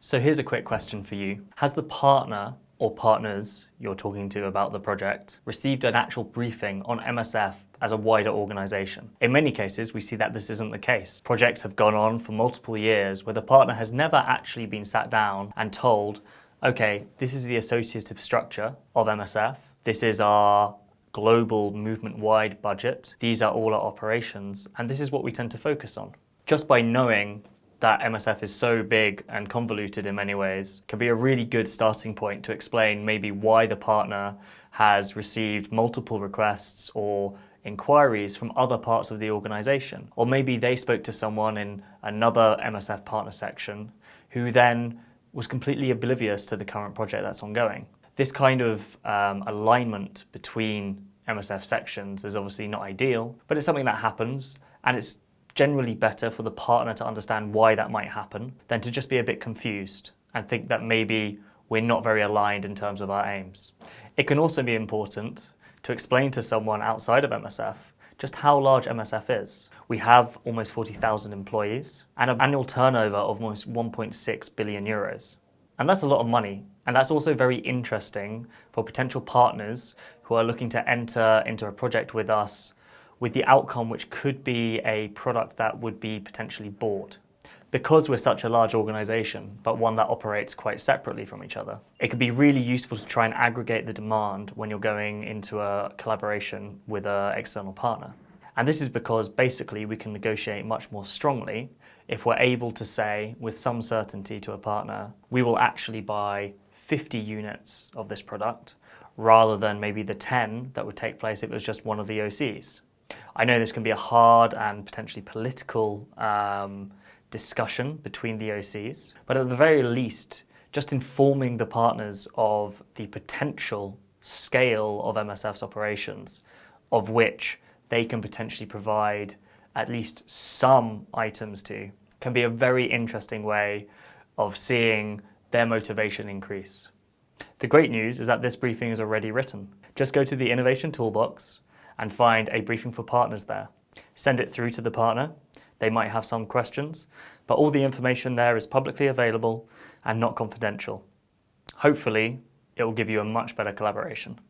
So here's a quick question for you. Has the partner or partners you're talking to about the project received an actual briefing on MSF as a wider organization? In many cases, we see that this isn't the case. Projects have gone on for multiple years where the partner has never actually been sat down and told, okay, this is the associative structure of MSF. This is our global movement-wide budget. These are all our operations, and this is what we tend to focus on. Just by knowing that MSF is so big and convoluted in many ways can be a really good starting point to explain maybe why the partner has received multiple requests or inquiries from other parts of the organization. Or maybe they spoke to someone in another MSF partner section who then was completely oblivious to the current project that's ongoing. This kind of alignment between MSF sections is obviously not ideal, but it's something that happens, and it's generally better for the partner to understand why that might happen than to just be a bit confused and think that maybe we're not very aligned in terms of our aims. It can also be important to explain to someone outside of MSF just how large MSF is. We have almost 40,000 employees and an annual turnover of almost 1.6 billion euros. And that's a lot of money. And that's also very interesting for potential partners who are looking to enter into a project with us with the outcome which could be a product that would be potentially bought. Because we're such a large organization, but one that operates quite separately from each other, it could be really useful to try and aggregate the demand when you're going into a collaboration with an external partner. And this is because basically we can negotiate much more strongly if we're able to say with some certainty to a partner, we will actually buy 50 units of this product rather than maybe the 10 that would take place if it was just one of the OCs. I know this can be a hard and potentially political discussion between the OCs, but at the very least, just informing the partners of the potential scale of MSF's operations, of which they can potentially provide at least some items to, can be a very interesting way of seeing their motivation increase. The great news is that this briefing is already written. Just go to the Innovation Toolbox and find a briefing for partners there. Send it through to the partner. They might have some questions, but all the information there is publicly available and not confidential. Hopefully, it will give you a much better collaboration.